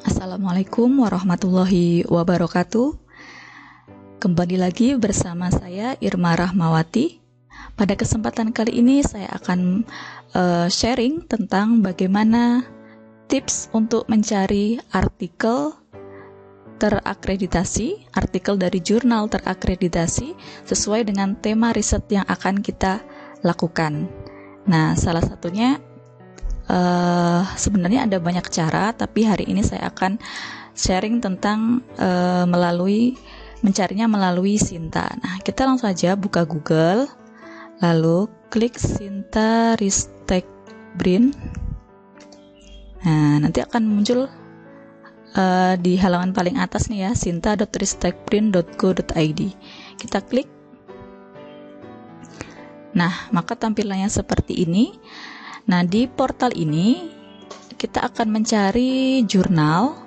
Assalamualaikum warahmatullahi wabarakatuh. Kembali lagi bersama saya Irma Rahmawati. Pada kesempatan kali ini saya akan sharing tentang bagaimana tips untuk mencari artikel terakreditasi, artikel dari jurnal terakreditasi sesuai dengan tema riset yang akan kita lakukan. Nah, salah satunya sebenarnya ada banyak cara, tapi hari ini saya akan sharing tentang mencarinya melalui Sinta. Nah, kita langsung saja buka Google, lalu klik Sinta Ristek Brin. Nah, nanti akan muncul di halaman paling atas nih ya, sinta.ristekbrin.go.id. Kita klik. Nah, maka tampilannya seperti ini. Nah, di portal ini kita akan mencari jurnal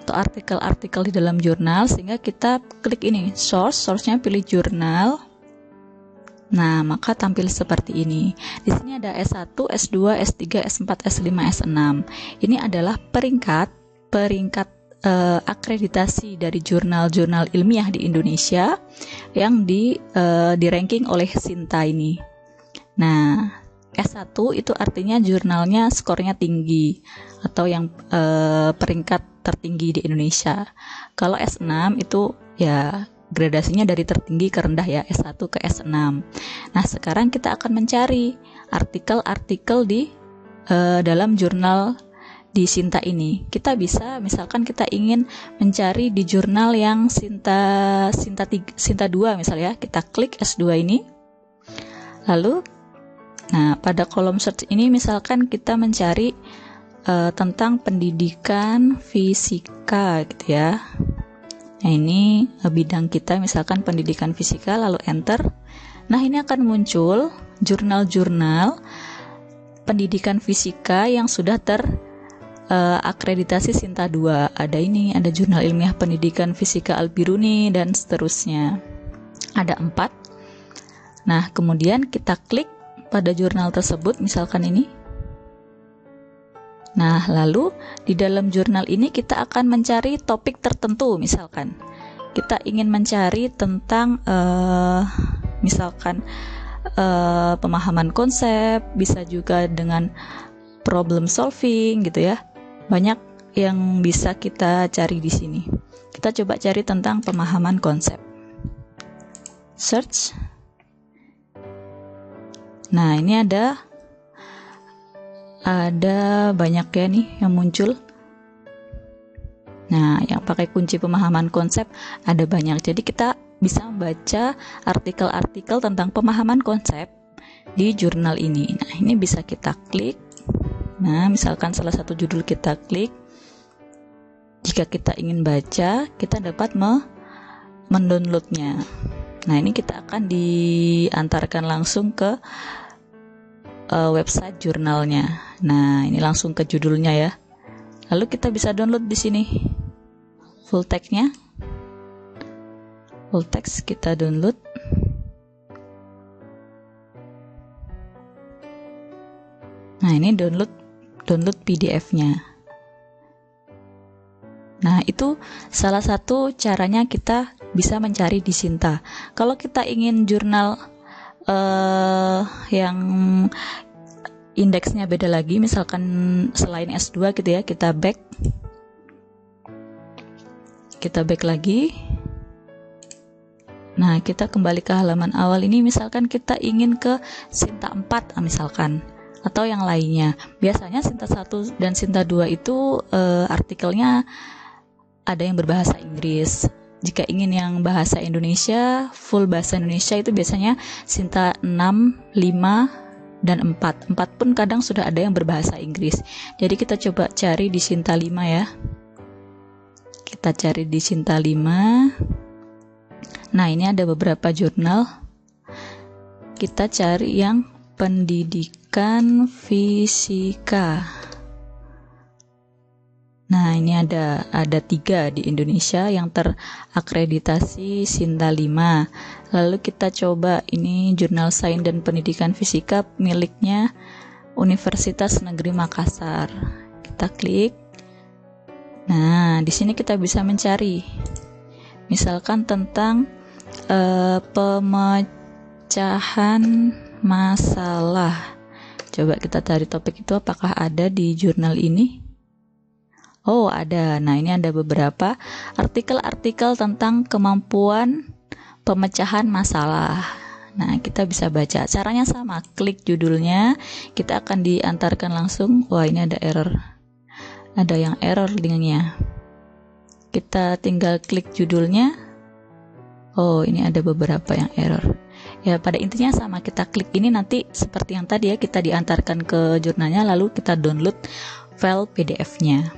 atau artikel-artikel di dalam jurnal, sehingga kita klik ini, source-nya pilih jurnal. Nah, maka tampil seperti ini. Di sini ada S1, S2, S3, S4, S5, S6. Ini adalah peringkat akreditasi dari jurnal-jurnal ilmiah di Indonesia yang di ranking oleh Sinta ini. Nah, S1 itu artinya jurnalnya skornya tinggi atau yang peringkat tertinggi di Indonesia. Kalau S6 itu ya gradasinya dari tertinggi ke rendah ya, S1 ke S6. Nah, sekarang kita akan mencari artikel-artikel di dalam jurnal di Sinta ini. Kita bisa, misalkan kita ingin mencari di jurnal yang Sinta 2 misalnya, kita klik S2 ini. Lalu nah, pada kolom search ini misalkan kita mencari tentang pendidikan fisika gitu ya. Nah, ini bidang kita misalkan pendidikan fisika, lalu enter. Nah, ini akan muncul jurnal-jurnal pendidikan fisika yang sudah terakreditasi Sinta 2. Ada ini, ada Jurnal Ilmiah Pendidikan Fisika Al-Biruni dan seterusnya. Ada 4. Nah, kemudian kita klik pada jurnal tersebut, misalkan ini. Nah, lalu di dalam jurnal ini kita akan mencari topik tertentu. Misalkan kita ingin mencari tentang misalkan pemahaman konsep, bisa juga dengan problem solving gitu ya. Banyak yang bisa kita cari di sini. Kita coba cari tentang pemahaman konsep. Search. Nah, ini ada banyak ya nih yang muncul. Nah, yang pakai kunci pemahaman konsep ada banyak. Jadi kita bisa membaca artikel-artikel tentang pemahaman konsep di jurnal ini. Nah, ini bisa kita klik. Nah, misalkan salah satu judul kita klik. Jika kita ingin baca, kita dapat mendownloadnya. Nah, ini kita akan diantarkan langsung ke website jurnalnya. Nah, ini langsung ke judulnya ya. Lalu kita bisa download di sini full text-nya. Full text kita download. Nah, ini download PDF-nya. Nah, itu salah satu caranya kita bisa mencari di Sinta. Kalau kita ingin jurnal yang indeksnya beda lagi, misalkan selain S2 gitu ya, kita back lagi. Nah, kita kembali ke halaman awal ini, misalkan kita ingin ke Sinta 4 misalkan, atau yang lainnya. Biasanya Sinta 1 dan Sinta 2 itu artikelnya ada yang berbahasa Inggris. Jika ingin yang bahasa Indonesia, full bahasa Indonesia, itu biasanya Sinta 6, 5, dan 4. 4 pun kadang sudah ada yang berbahasa Inggris. Jadi kita coba cari di Sinta 5 ya. Kita cari di Sinta 5. Nah, ini ada beberapa jurnal. Kita cari yang pendidikan fisika. Nah, ini ada 3 di Indonesia yang terakreditasi Sinta 5. Lalu kita coba ini Jurnal Sains dan Pendidikan Fisika miliknya Universitas Negeri Makassar. Kita klik. Nah, di sini kita bisa mencari, misalkan tentang pemecahan masalah. Coba kita cari topik itu apakah ada di jurnal ini. Oh, ada. Nah, ini ada beberapa artikel-artikel tentang kemampuan pemecahan masalah. Nah, kita bisa baca. Caranya sama, klik judulnya, kita akan diantarkan langsung. Wah, ini ada error. Ada yang error linknya. Kita tinggal klik judulnya. Oh, ini ada beberapa yang error. Ya, pada intinya sama, kita klik ini nanti seperti yang tadi ya, kita diantarkan ke jurnalnya, lalu kita download file PDF-nya.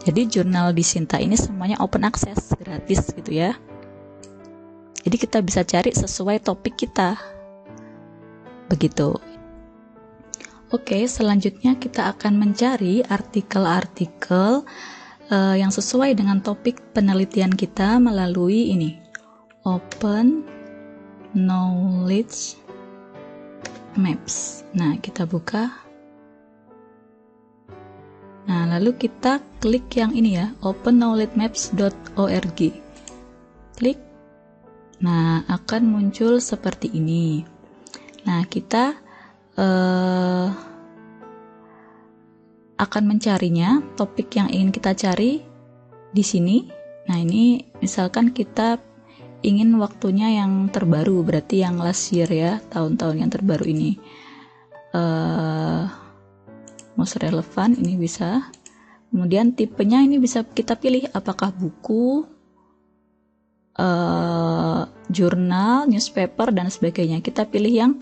Jadi jurnal di Sinta ini semuanya open access, gratis gitu ya. Jadi kita bisa cari sesuai topik kita. Begitu. Oke, selanjutnya kita akan mencari artikel-artikel yang sesuai dengan topik penelitian kita melalui ini, Open Knowledge Maps. Nah, kita buka. Nah, lalu kita klik yang ini ya, openknowledgemaps.org. Klik. Nah, akan muncul seperti ini. Nah, kita akan mencarinya, topik yang ingin kita cari di sini. Nah, ini misalkan kita ingin waktunya yang terbaru, berarti yang last year ya, tahun-tahun yang terbaru ini. Most relevant ini bisa. Kemudian tipenya ini bisa kita pilih apakah buku, jurnal, newspaper dan sebagainya. Kita pilih yang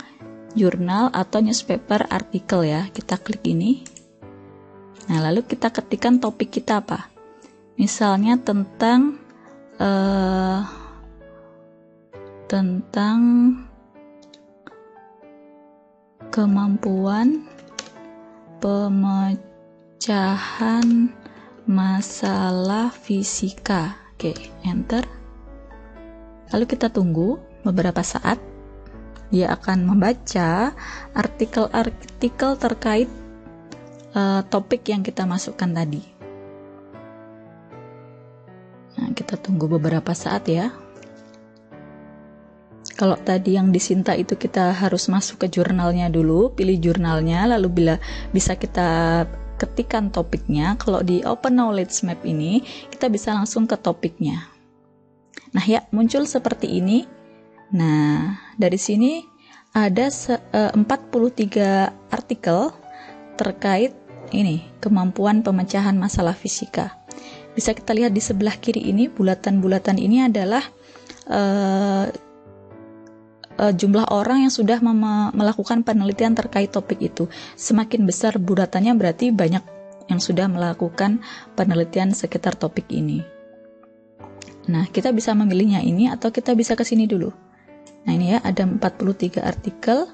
jurnal atau newspaper artikel ya. Kita klik ini. Nah, lalu kita ketikkan topik kita apa? Misalnya tentang kemampuan pemecahan masalah fisika. Oke, enter. Lalu kita tunggu beberapa saat. Dia akan membaca artikel-artikel terkait topik yang kita masukkan tadi. Nah, kita tunggu beberapa saat ya. Kalau tadi yang di Sinta itu kita harus masuk ke jurnalnya dulu, pilih jurnalnya, lalu bila bisa kita ketikkan topiknya. Kalau di Open Knowledge Map ini, kita bisa langsung ke topiknya. Nah ya, muncul seperti ini. Nah, dari sini ada 43 artikel terkait ini, kemampuan pemecahan masalah fisika. Bisa kita lihat di sebelah kiri ini, bulatan-bulatan ini adalah jumlah orang yang sudah melakukan penelitian terkait topik itu. Semakin besar bulatannya berarti banyak yang sudah melakukan penelitian sekitar topik ini. Nah, kita bisa memilihnya ini atau kita bisa ke sini dulu. Nah, ini ya, ada 43 artikel.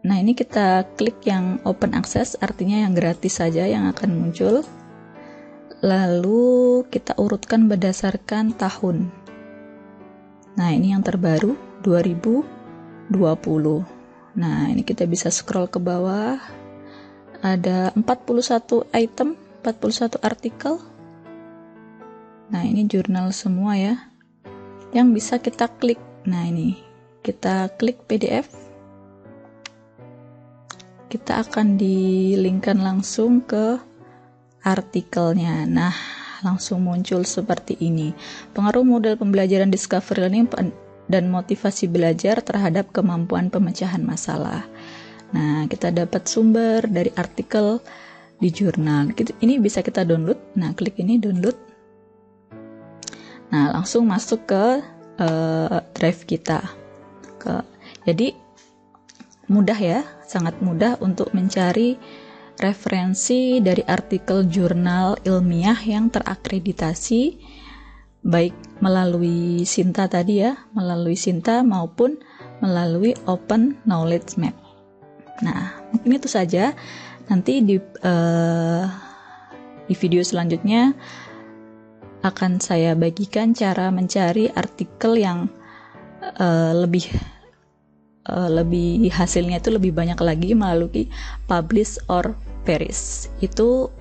Nah, ini kita klik yang open access, artinya yang gratis saja yang akan muncul. Lalu kita urutkan berdasarkan tahun. Nah, ini yang terbaru 2020. Nah, ini kita bisa scroll ke bawah. Ada 41 item, 41 artikel. Nah, ini jurnal semua ya, yang bisa kita klik. Nah, ini kita klik PDF. Kita akan dilinkkan langsung ke artikelnya. Nah, langsung muncul seperti ini. Pengaruh model pembelajaran discovery learning dan motivasi belajar terhadap kemampuan pemecahan masalah. Nah, kita dapat sumber dari artikel di jurnal. Ini bisa kita download. Nah, klik ini download. Nah, langsung masuk ke drive kita. Jadi mudah ya, sangat mudah untuk mencari referensi dari artikel jurnal ilmiah yang terakreditasi, baik melalui Sinta tadi ya, melalui Sinta maupun melalui Open Knowledge Map. Nah, mungkin itu saja. Nanti di video selanjutnya akan saya bagikan cara mencari artikel yang lebih hasilnya itu lebih banyak lagi melalui publish or perish. Itu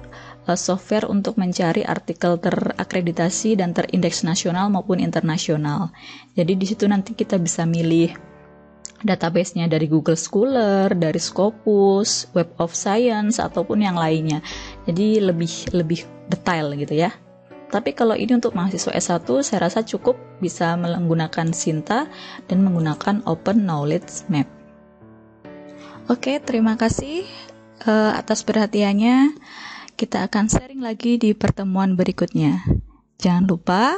software untuk mencari artikel terakreditasi dan terindeks nasional maupun internasional. Jadi di situ nanti kita bisa milih database-nya dari Google Scholar, dari Scopus, Web of Science, ataupun yang lainnya. Jadi lebih detail gitu ya. Tapi kalau ini untuk mahasiswa S1, saya rasa cukup bisa menggunakan Sinta dan menggunakan Open Knowledge Map. Oke, terima kasih atas perhatiannya. Kita akan sharing lagi di pertemuan berikutnya. Jangan lupa